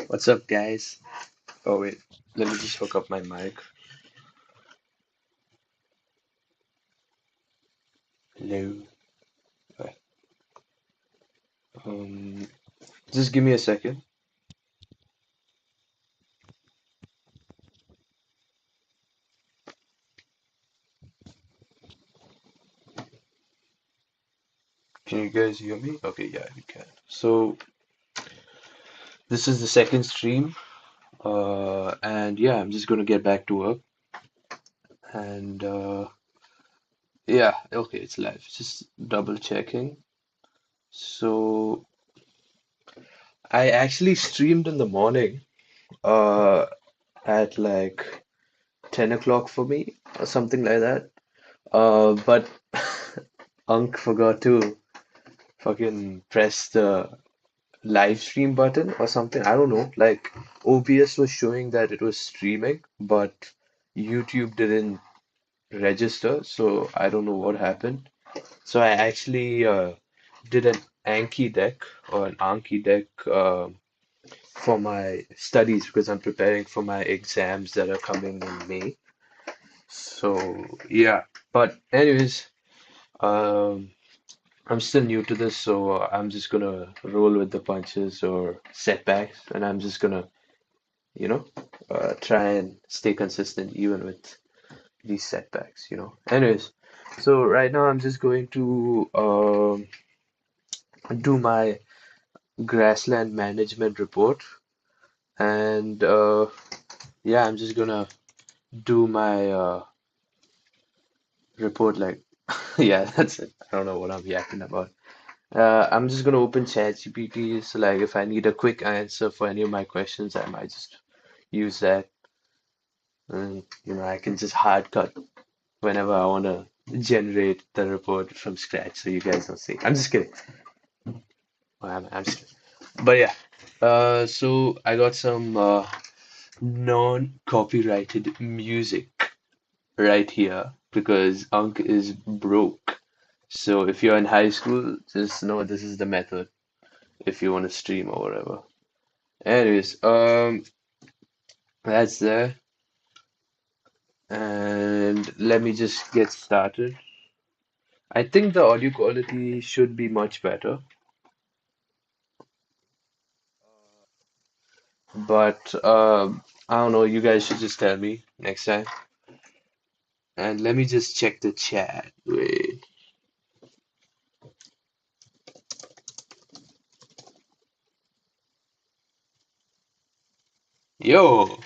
What's up, guys? Oh, wait, let me just hook up my mic. Hello. Right. Um, just give me a second. Can you guys hear me? Okay, yeah, you can. So, this is the second stream. And yeah, I'm just gonna get back to work. And yeah, okay, it's live. Just double checking. So, I actually streamed in the morning, uh, at like 10 o'clock for me, or something like that. But Unk forgot to fucking press the live stream button or something. I don't know. Like OBS was showing that it was streaming, but YouTube didn't register, so I don't know what happened. So I actually did an Anki deck or an Anki deck for my studies because I'm preparing for my exams that are coming in May. So yeah, but anyways, um, I'm still new to this, so I'm just gonna roll with the punches or setbacks, and I'm just gonna, you know, try and stay consistent even with these setbacks. Anyways, so right now I'm just going to do my grassland management report, and yeah, I'm just gonna do my report like, yeah, that's it. I don't know what I'm yapping about. I'm just gonna open ChatGPT. So like if I need a quick answer for any of my questions, I might just use that. And I can just hard cut whenever I wanna generate the report from scratch so you guys don't see. I'm just kidding. I'm just kidding. But yeah. So I got some non-copyrighted music right here because Unk is broke. So if you're in high school, just know this is the method if you want to stream or whatever. Anyways, that's there. And let me just get started. I think the audio quality should be much better, but I don't know. You guys should just tell me next time. And let me just check the chat. Wait. Yo,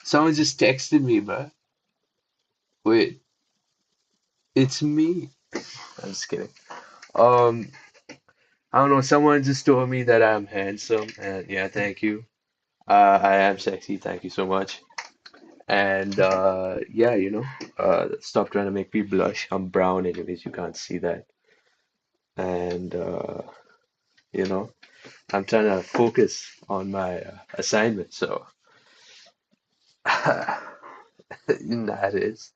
someone just texted me, bro. Wait, it's me. I'm just kidding. Um, I don't know. Someone just told me that I'm handsome, and yeah, thank you. I am sexy. Thank you so much. And yeah, stop trying to make me blush. I'm brown anyways, you can't see that. And you know, I'm trying to focus on my assignment. So that is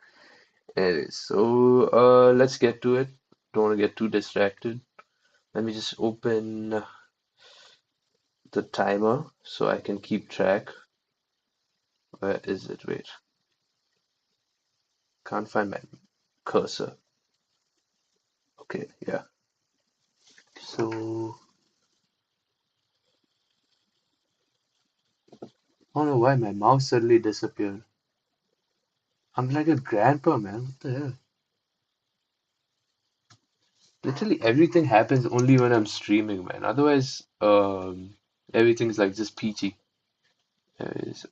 it is. So let's get to it. Don't want to get too distracted. Let me just open the timer so I can keep track. Where is it? Wait, can't find my cursor. Okay, yeah. So I don't know why my mouse suddenly disappeared. I'm like a grandpa, man. What the hell? Literally everything happens only when I'm streaming, man. Otherwise, everything's like just peachy. Anyways,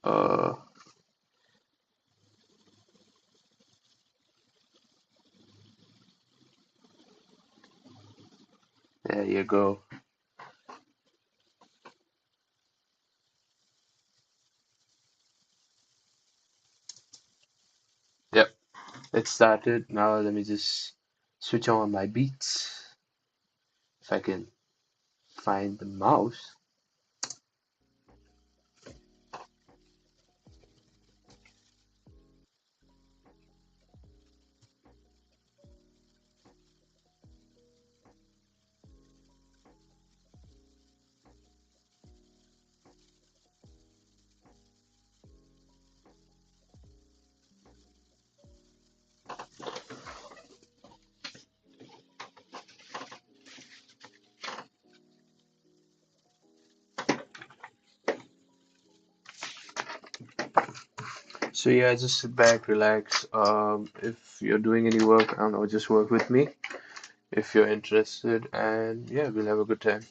there you go. Yep, it started. Now let me just switch on my beats. If I can find the mouse. So yeah, just sit back, relax. If you're doing any work, I don't know, just work with me if you're interested, and yeah, we'll have a good time.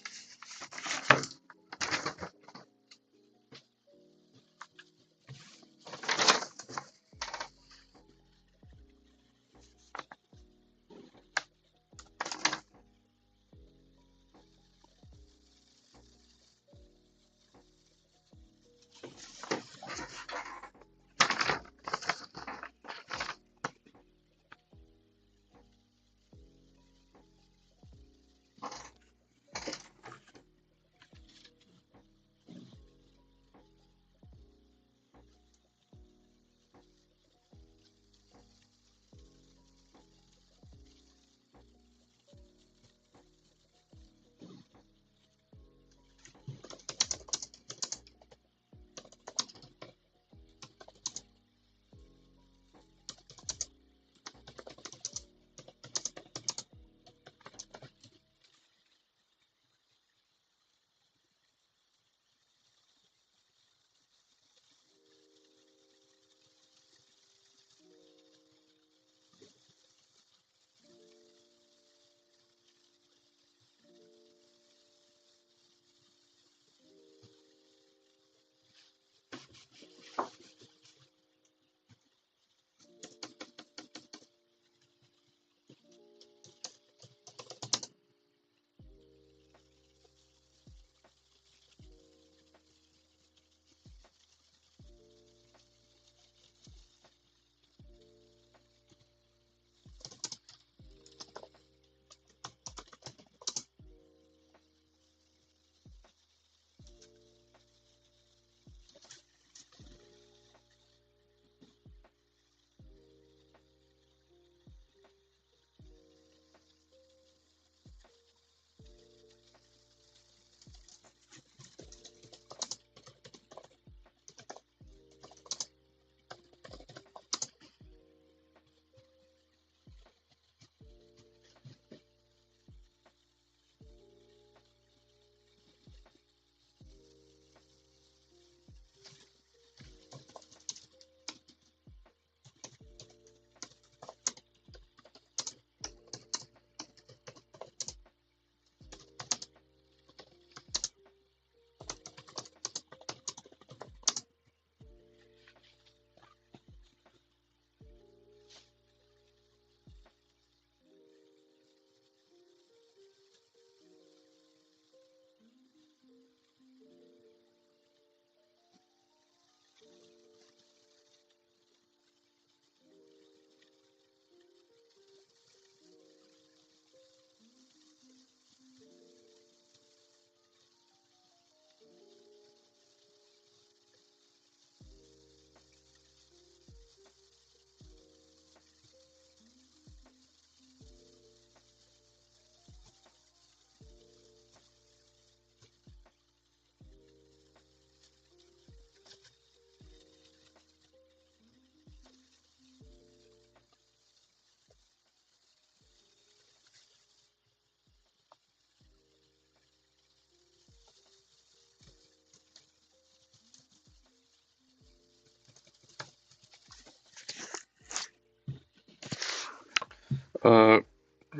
Uh,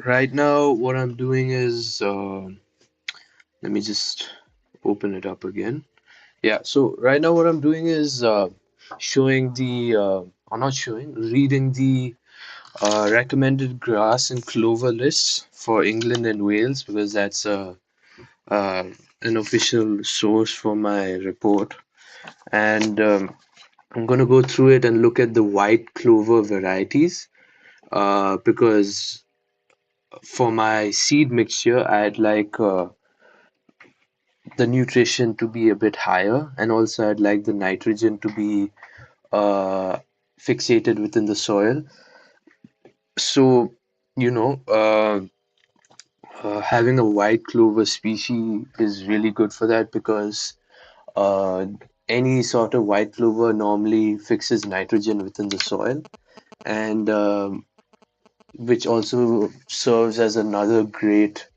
right now, what I'm doing is, let me just open it up again. Yeah, so right now, what I'm doing is showing or not showing, reading the recommended grass and clover lists for England and Wales because that's uh, an official source for my report. And I'm going to go through it and look at the white clover varieties because for my seed mixture, I'd like the nutrition to be a bit higher, and also I'd like the nitrogen to be uh, fixated within the soil. So, you know, having a white clover species is really good for that because uh, any sort of white clover normally fixes nitrogen within the soil, and which also serves as another great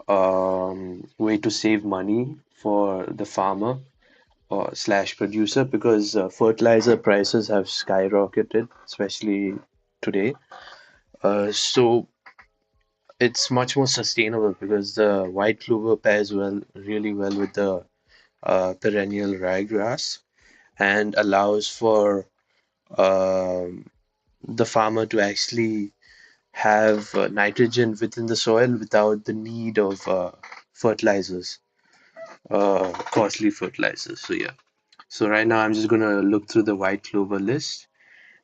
way to save money for the farmer. or slash producer because fertilizer prices have skyrocketed, especially today. So it's much more sustainable because the white clover pairs really well with the perennial ryegrass and allows for um, the farmer to actually have nitrogen within the soil without the need of fertilizers, costly fertilizers. So yeah. So right now I'm just gonna look through the white clover list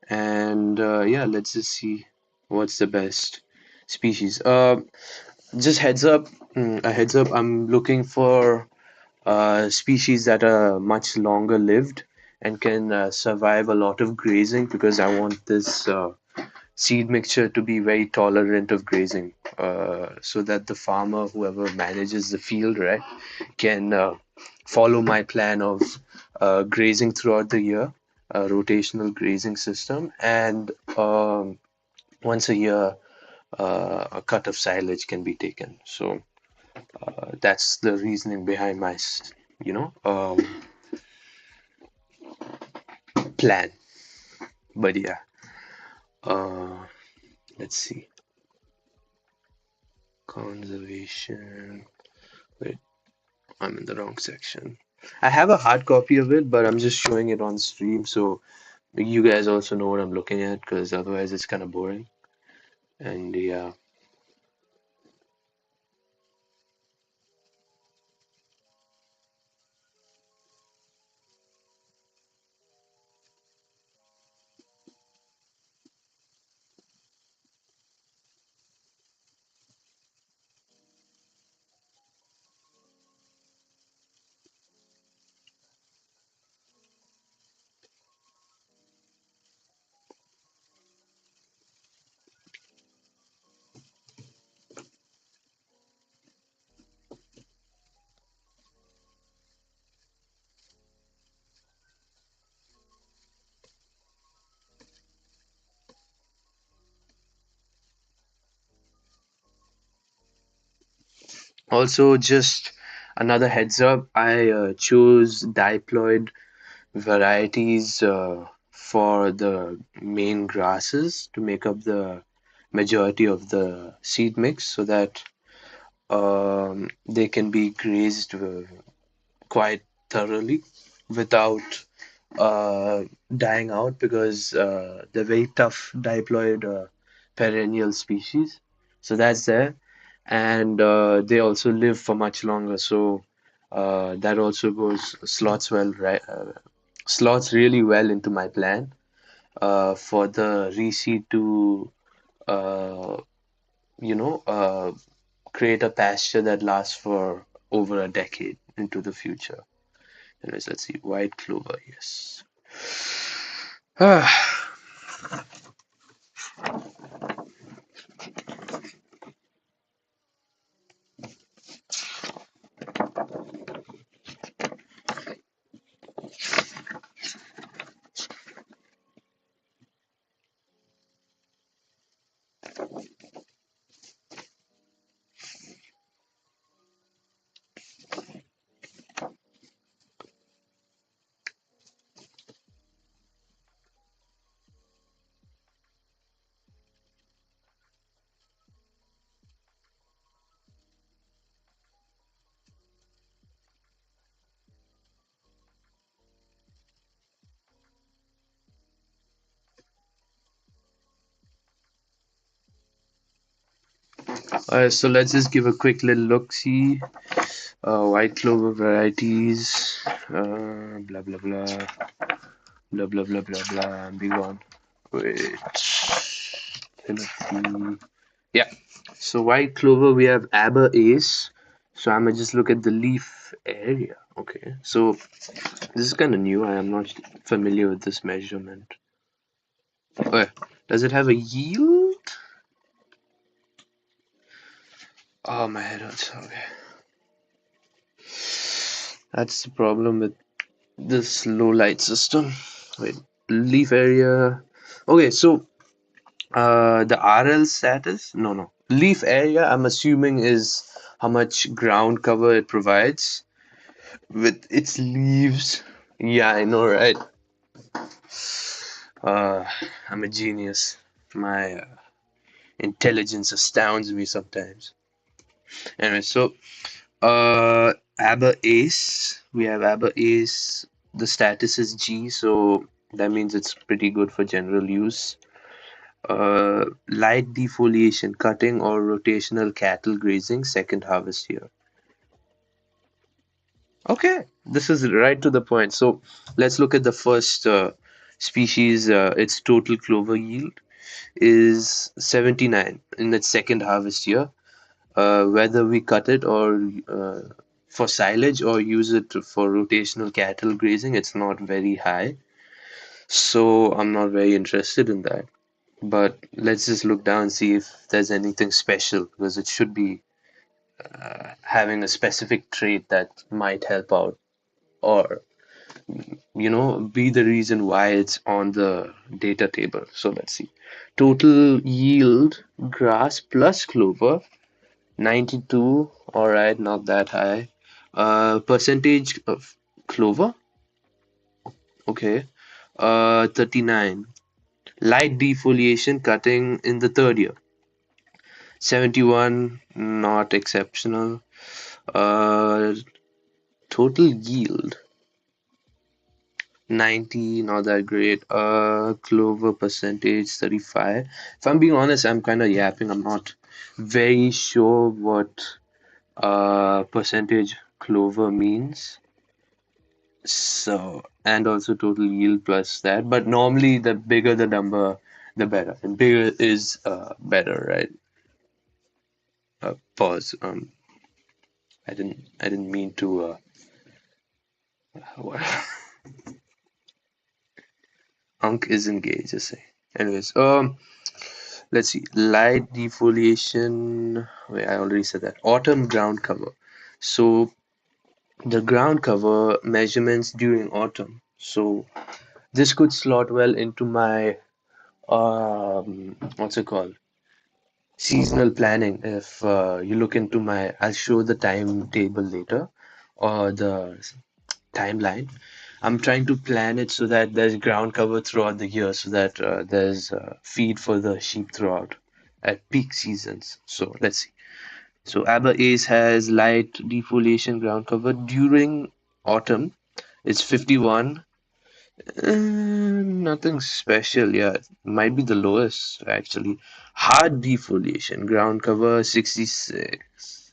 and yeah, let's just see what's the best species. Just a heads up. I'm looking for species that are much longer lived and can survive a lot of grazing because I want this seed mixture to be very tolerant of grazing, so that the farmer, whoever manages the field, right, can follow my plan of grazing throughout the year, a rotational grazing system, and once a year, a cut of silage can be taken. So that's the reasoning behind my, you know, plan. But yeah, uh, let's see. Conservation. Wait, I'm in the wrong section. I have a hard copy of it, but I'm just showing it on stream so you guys also know what I'm looking at because otherwise it's kind of boring. And yeah, also just another heads up, I chose diploid varieties for the main grasses to make up the majority of the seed mix so that they can be grazed quite thoroughly without dying out because they're very tough diploid perennial species. So that's there. And they also live for much longer. So that also slots really well into my plan for the reseed to, uh, you know, create a pasture that lasts for over a decade into the future. Anyways, let's see. White clover, yes. So let's just give a quick little look. See, white clover varieties. Blah blah blah blah blah blah blah blah. Be gone. Wait. Let's see. Yeah. So white clover, we have Aber Ace. So I'm gonna just look at the leaf area. Okay. So this is kind of new. I am not familiar with this measurement. Okay. Does it have a yield? Oh, my head hurts. Okay. That's the problem with this low light system. Wait, leaf area. Okay, so the RL status? No. Leaf area, I'm assuming, is how much ground cover it provides with its leaves. Yeah, I know, right? Uh, I'm a genius. My intelligence astounds me sometimes. Anyway, so Aber Ace, we have Aber Ace. The status is G, so that means it's pretty good for general use. Light defoliation, cutting or rotational cattle grazing, second harvest year. Okay, this is right to the point. So let's look at the first species. Its total clover yield is 79 in its second harvest year. Whether we cut it or for silage or use it for rotational cattle grazing, it's not very high. So I'm not very interested in that. But let's just look down and see if there's anything special because it should be having a specific trait that might help out or be the reason why it's on the data table. So let's see. Total yield grass plus clover 92. All right, not that high. Percentage of clover, okay. 39. Light defoliation cutting in the third year. 71, not exceptional. Uh, Total yield 90, not that great. Clover percentage 35. If I'm being honest, I'm kind of yapping. I'm not very sure what percentage clover means. So, and also total yield plus that. But normally, the bigger the number, the better. And bigger is better, right? Pause. I didn't mean to. Unk is engaged. Just say. Anyways, let's see. Light defoliation. Wait, I already said that. Autumn ground cover. So the ground cover measurements during autumn. So this could slot well into my what's it called? Seasonal planning. If you look into my, I'll show the timetable later or the timeline. I'm trying to plan it so that there's ground cover throughout the year, so that there's feed for the sheep throughout at peak seasons. So let's see. So Aber Ace has light defoliation ground cover during autumn. It's 51. Nothing special, yeah. Might be the lowest actually. Hard defoliation, ground cover 66.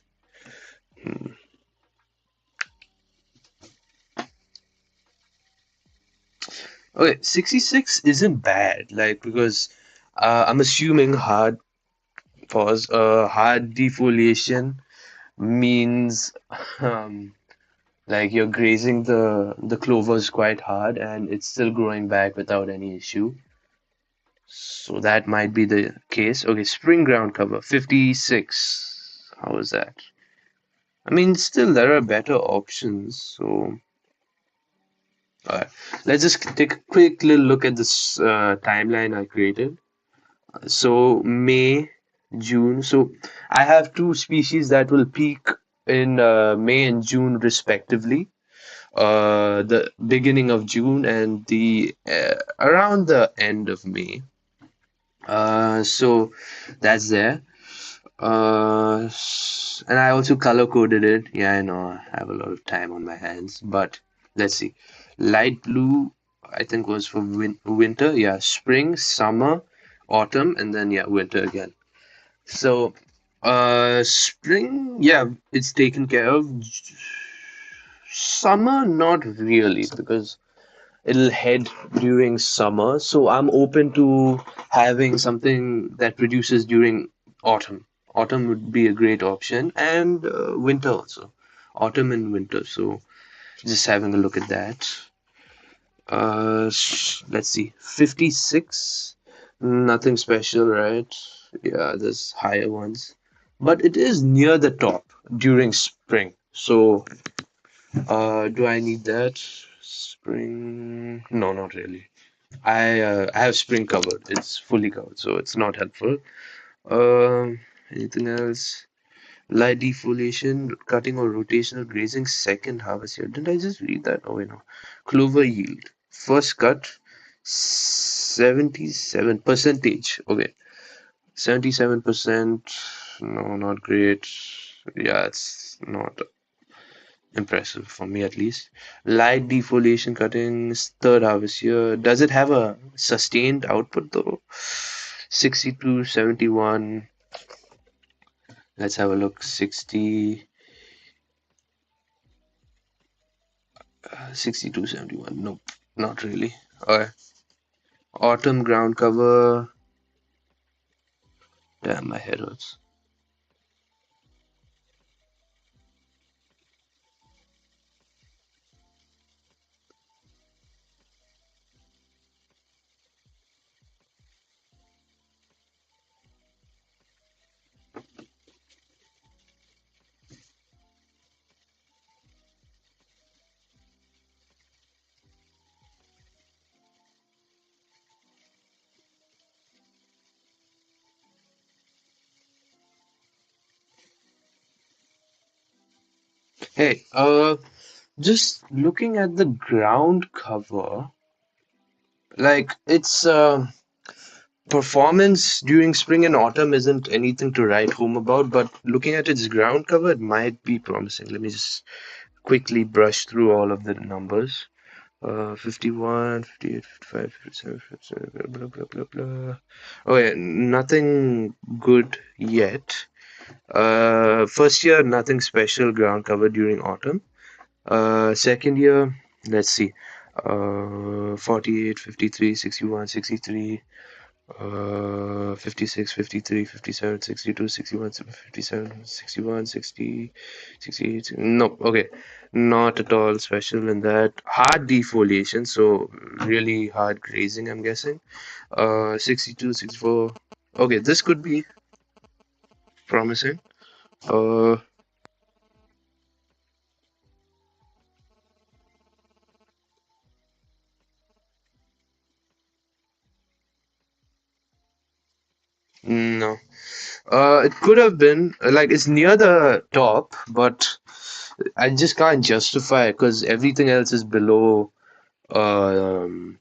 Okay, 66 isn't bad, like because I'm assuming hard defoliation means um, like you're grazing the clovers quite hard and it's still growing back without any issue. So that might be the case. Okay, spring ground cover 56. How is that? I mean, still there are better options. So, alright, let's just take a quick little look at this timeline I created. So May, June. So I have two species that will peak in May and June respectively. The beginning of June and the around the end of May. So that's there. And I also color coded it. Yeah, I know I have a lot of time on my hands, but let's see. Light blue, I think was for winter. Yeah, spring, summer, autumn, and then yeah, winter again. So, spring, yeah, it's taken care of. Summer, not really, because it'll head during summer. So I'm open to having something that produces during autumn. Autumn would be a great option, and winter also. Autumn and winter. So just having a look at that. Let's see. 56. Nothing special, right? Yeah, there's higher ones. But it is near the top during spring. So, do I need that? Spring? No, not really. I have spring covered. It's fully covered, so it's not helpful. Anything else? Light defoliation, cutting or rotational grazing, second harvest year. Didn't I just read that? Oh, wait, no. Clover yield. First cut, 77 percentage. Okay. 77%. No, not great. Yeah, it's not impressive for me at least. Light defoliation cuttings, third harvest year. Does it have a sustained output though? 62, 71. Let's have a look. 60, 62, 71. Nope, not really. Okay. Autumn ground cover. Damn, my head hurts. Hey, just looking at the ground cover, like it's performance during spring and autumn isn't anything to write home about, but looking at its ground cover, it might be promising. Let me just quickly brush through all of the numbers. 51, 58, 55, 57, 57, blah, blah, blah, blah. Oh, yeah, nothing good yet. First year, nothing special ground cover during autumn. Second year, let's see. 48, 53, 61, 63. 56, 53, 57, 62, 61, 57, 61, 60, 68. No, okay. Not at all special in that. Hard defoliation, so really hard grazing, I'm guessing. 62, 64. Okay, this could be promising. Uh, no. It could have been like it's near the top, but I just can't justify because everything else is below. Um,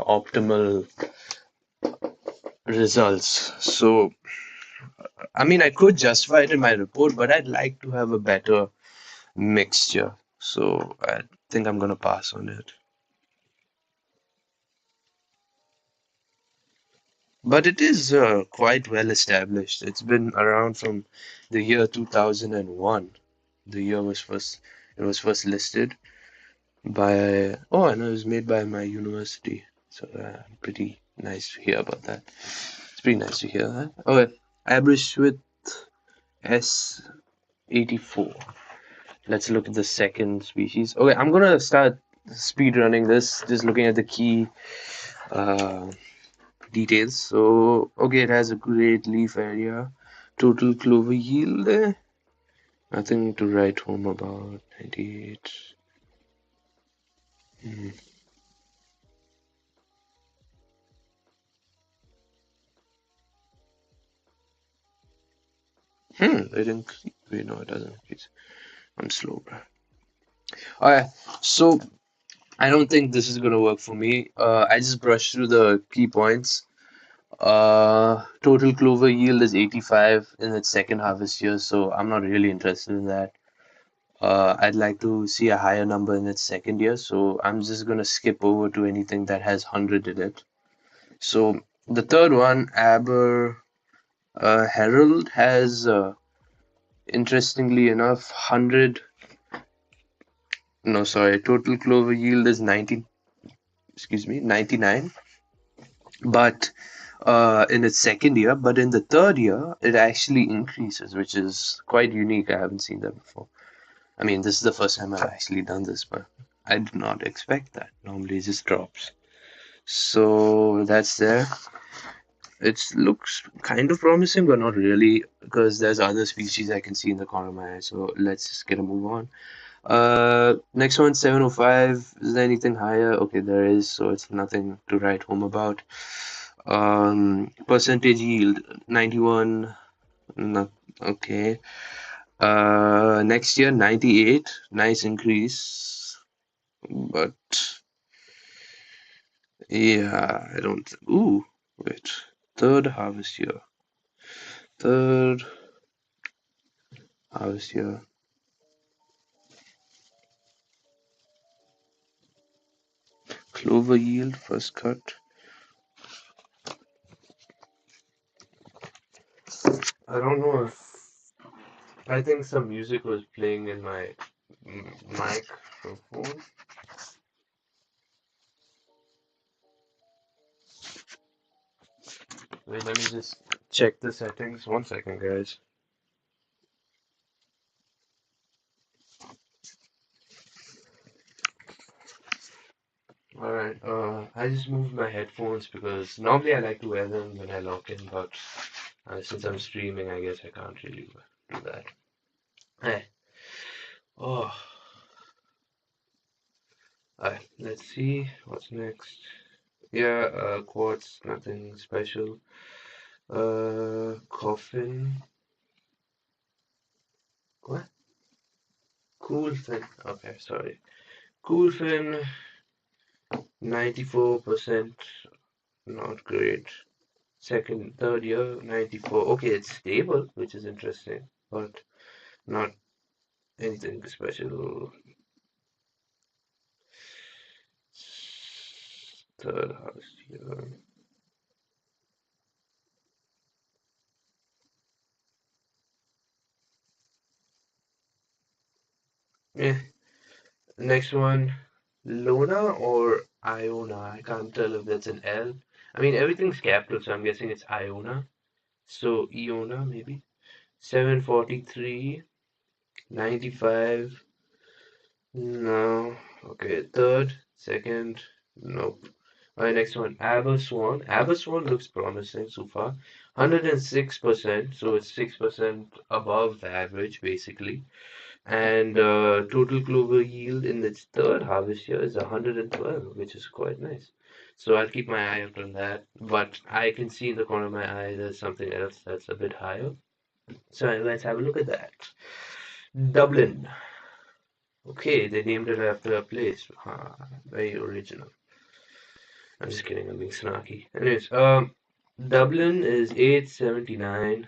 optimal results. So, I mean, I could justify it in my report, but I'd like to have a better mixture. So, I think I'm gonna pass on it. But it is quite well established. It's been around from the year 2001. The year was first, it was first listed by, oh, I know it was made by my university. So, pretty nice to hear about that. It's pretty nice to hear that. Okay, Aberystwyth S84. Let's look at the second species. Okay, I'm gonna start speed running this, just looking at the key uh, details. So, okay, it has a great leaf area, total clover yield, nothing to write home about. 98. Hmm, it increase. Wait, no, it doesn't increase. I'm slow, bro. Alright, so I don't think this is gonna work for me. I just brushed through the key points. Total clover yield is 85 in its second harvest year, so I'm not really interested in that. I'd like to see a higher number in its second year, so I'm just gonna skip over to anything that has 100 in it. So the third one, Aber Herald, has interestingly enough 100. No, sorry, total clover yield is 90. Excuse me, 99. But in its second year, but in the third year, it actually increases, which is quite unique. I haven't seen that before. I mean, this is the first time I've actually done this, but I did not expect that. Normally, it just drops. So that's there. It looks kind of promising, but not really, because there's other species I can see in the corner of my eye. So let's just get a move on. Next one, 705. Is there anything higher? Okay, there is, so it's nothing to write home about. Percentage yield 91. Not Okay. Next year 98, nice increase, but yeah, I don't. Ooh, wait. Third harvest year. Third harvest year. Clover yield first cut. I don't know if I think some music was playing in my microphone. Wait, let me just check the settings. One second, guys. Alright, I just moved my headphones because normally I like to wear them when I log in, but since I'm streaming, I guess I can't really do that. Hey. Oh, alright, let's see what's next. Yeah, quartz, nothing special. Coffin. What? Cool fin. Okay, sorry. Cool fin, 94%, not great. Second, third year, 94. Okay, it's stable, which is interesting, but not anything special. Third house here. Yeah. Next one, Lona or Iona. I can't tell if that's an L. I mean, everything's capital, so I'm guessing it's Iona. So Iona, maybe. 743, 95. No. Okay, third, second, nope. All right, next one, Aberswan. Aberswan looks promising so far. 106%, so it's 6% above the average, basically. And total clover yield in its third harvest year is 112, which is quite nice. So I'll keep my eye out on that. But I can see in the corner of my eye there's something else that's a bit higher. So let's have a look at that. Dublin. Okay, they named it after a place. Very original. I'm just kidding, I'm being snarky. Anyways, Dublin is 879.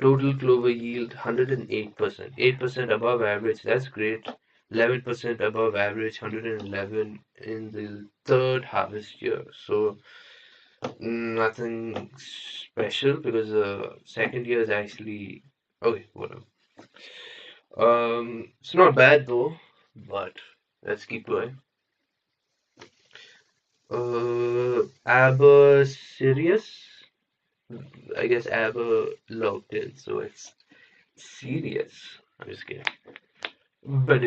Total clover yield 108%. 8% above average, that's great. 11% above average, 111 in the third harvest year. So nothing special because the second year is actually okay, whatever. It's not bad though, but let's keep going. Aber serious? I guess Aber logged in, so it's serious. I'm just kidding. But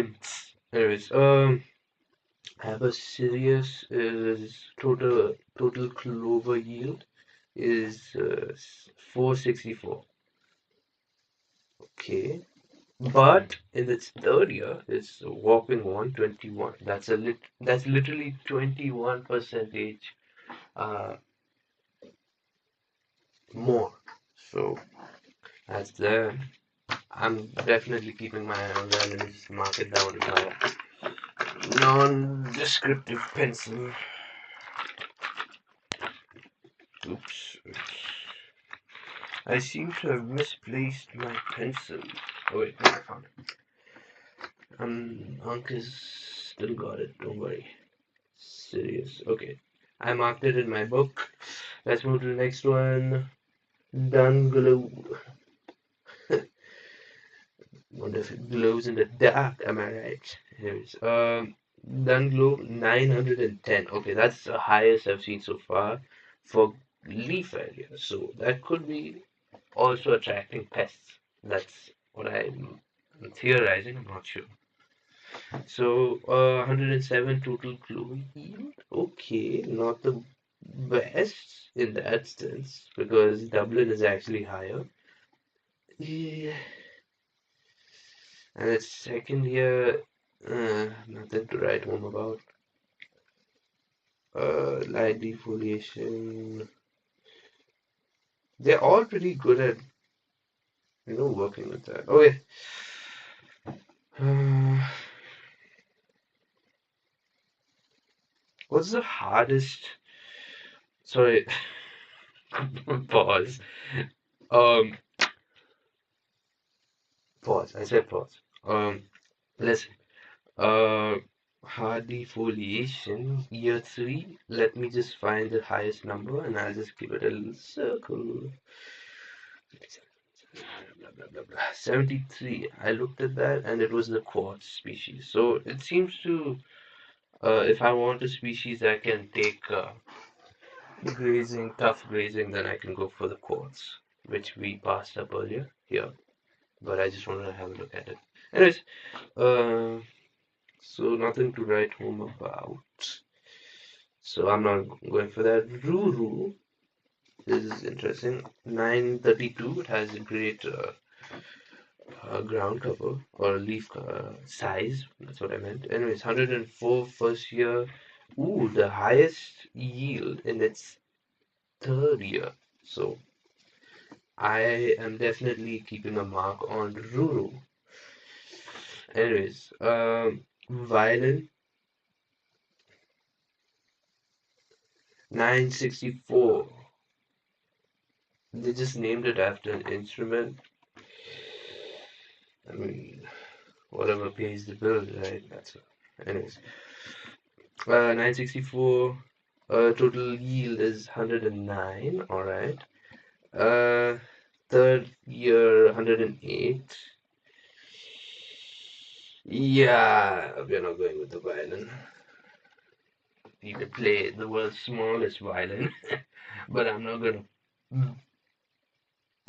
anyways, Aber serious is total clover yield is 464. Okay, but in its third year, it's a whopping 121. That's literally 21 percentage uh, more. So that's there. I'm definitely keeping my eye on that. Let me just mark it down with my non-descriptive pencil. Oops. I seem to have misplaced my pencil. Oh wait, no, I found it. Uncle's still got it. Don't worry. Serious. Okay. I marked it in my book. Let's move to the next one. Dunglow. Wonder if it glows in the dark. Am I right? Here's Dunglow 910. Okay, that's the highest I've seen so far for leaf area. So that could be also attracting pests. That's what I'm theorizing. I'm not sure. So 107 total clue yield. Okay, not the best in that sense because Dublin is actually higher. Yeah. And its second year, nothing to write home about. Light defoliation. They're all pretty good at working with that. Okay. Uh, what's the hardest? Sorry, pause. Um, pause. I said pause. Listen. Uh, Hardy foliation, year three. Let me just find the highest number and I'll just give it a little circle. Blah, blah, blah, blah. 73. I looked at that and it was the quartz species. So it seems to, if I want a species that can take grazing, tough grazing, then I can go for the quartz, which we passed up earlier here. But I just wanted to have a look at it. Anyways, uh, so nothing to write home about. So I'm not going for that. Ruru is interesting. 932. It has a great ground cover or leaf size. That's what I meant. Anyways, 104 first year. Ooh, the highest yield in its third year. So I am definitely keeping a mark on Ruru. Anyways, violin 964. They just named it after an instrument. I mean, whatever pays the bills, right? That's anyways. 964. Total yield is 109. All right. Uh, third year 108. Yeah, we're not going with the violin. You could play the world's smallest violin, but I'm not gonna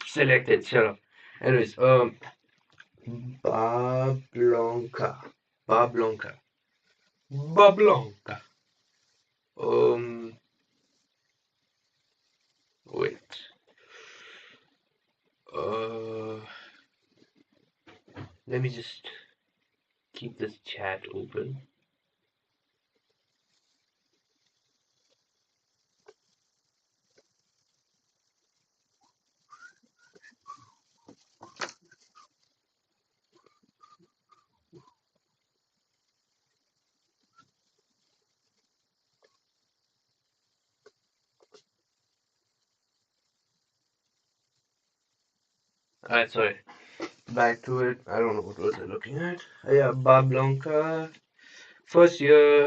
select it. Shut up. Anyways, Bablonka. Bablonka. Bablonka. Um, wait. Uh, Let me just keep this chat open. Alright, sorry. Back to it. I don't know what was I looking at. Yeah, Bablonka. First year,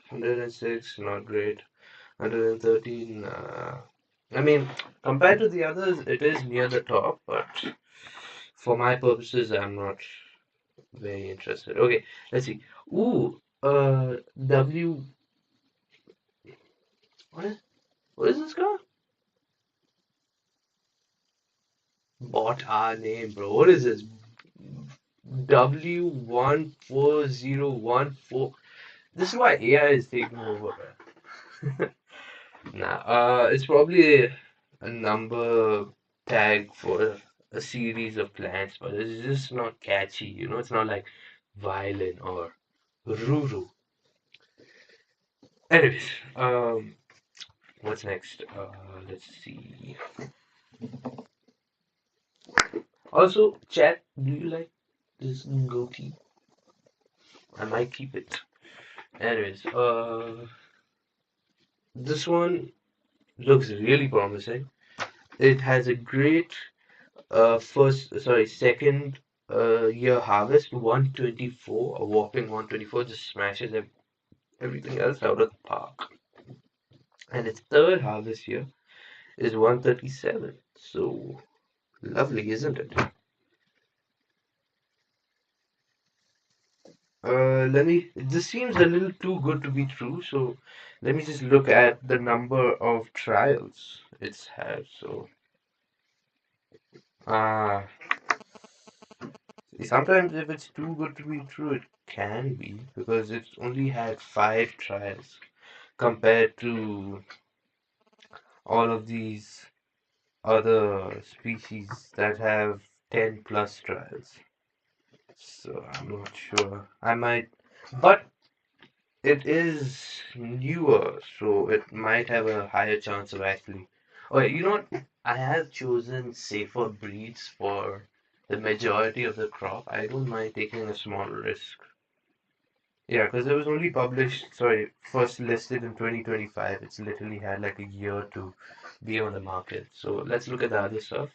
106, not great. 113, I mean, compared to the others, it is near the top, but for my purposes, I'm not very interested. Okay, let's see. Ooh, W. What? What is this guy? Bought our name, bro. What is this? W14014. This is why AI is taking over, man. Nah, it's probably a number tag for a series of plants, but it's just not catchy, It's not like violin or ruru. Anyways, what's next? Let's see. Also, chat, do you like this goatee? I might keep it. Anyways, this one looks really promising. It has a great second year harvest, 124, a whopping 124, just smashes everything else out of the park. And its third harvest year is 137. So lovely, isn't it? This seems a little too good to be true, so let me just look at the number of trials it's had. So, uh, sometimes if it's too good to be true, it can be, because it's only had 5 trials compared to all of these other species that have 10 plus trials. So I'm not sure. But it is newer, so it might have a higher chance of actually. Okay, you know what? I have chosen safer breeds for the majority of the crop, I don't mind taking a small risk. Yeah, because it was only published, sorry, first listed in 2025. It's literally had like a year to be on the market. So let's look at the other stuff.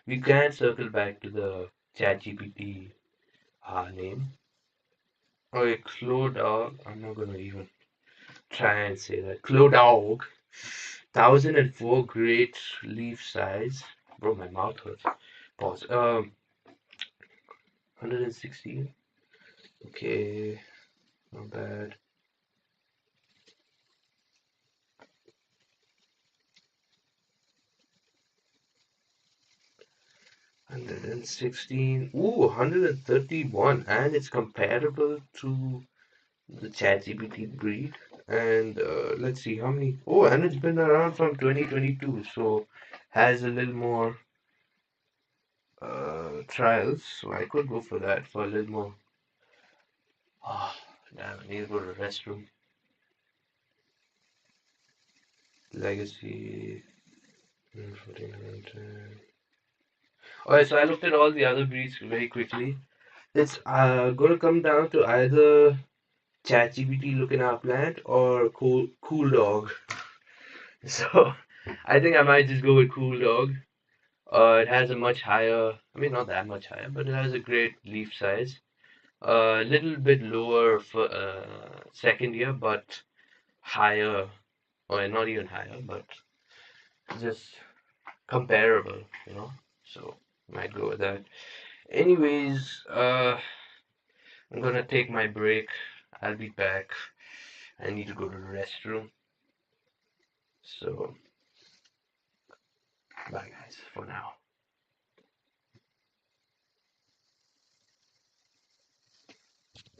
We can circle back to the ChatGPT name. Okay, Clodog. I'm not gonna even try and say that. Clodog. 1004 great leaf size. Bro, my mouth hurts. Pause. 116. Okay, not bad. 116. Ooh, 131. And it's comparable to the ChatGPT breed. And let's see how many. Oh, and it's been around from 2022, so has a little more trials. So I could go for that for a little more. Oh, damn, I need to go to the restroom. Legacy. 1410. Alright, so I looked at all the other breeds very quickly. It's gonna come down to either ChatGPT looking our plant or Cool Dog. So I think I might just go with Cool Dog. It has a much higher, I mean not that much higher, but it has a great leaf size. A little bit lower for second year, but higher, or not even higher, but just comparable, you know. So might go with that. Anyways, I'm gonna take my break. I'll be back. I need to go to the restroom. So bye guys for now.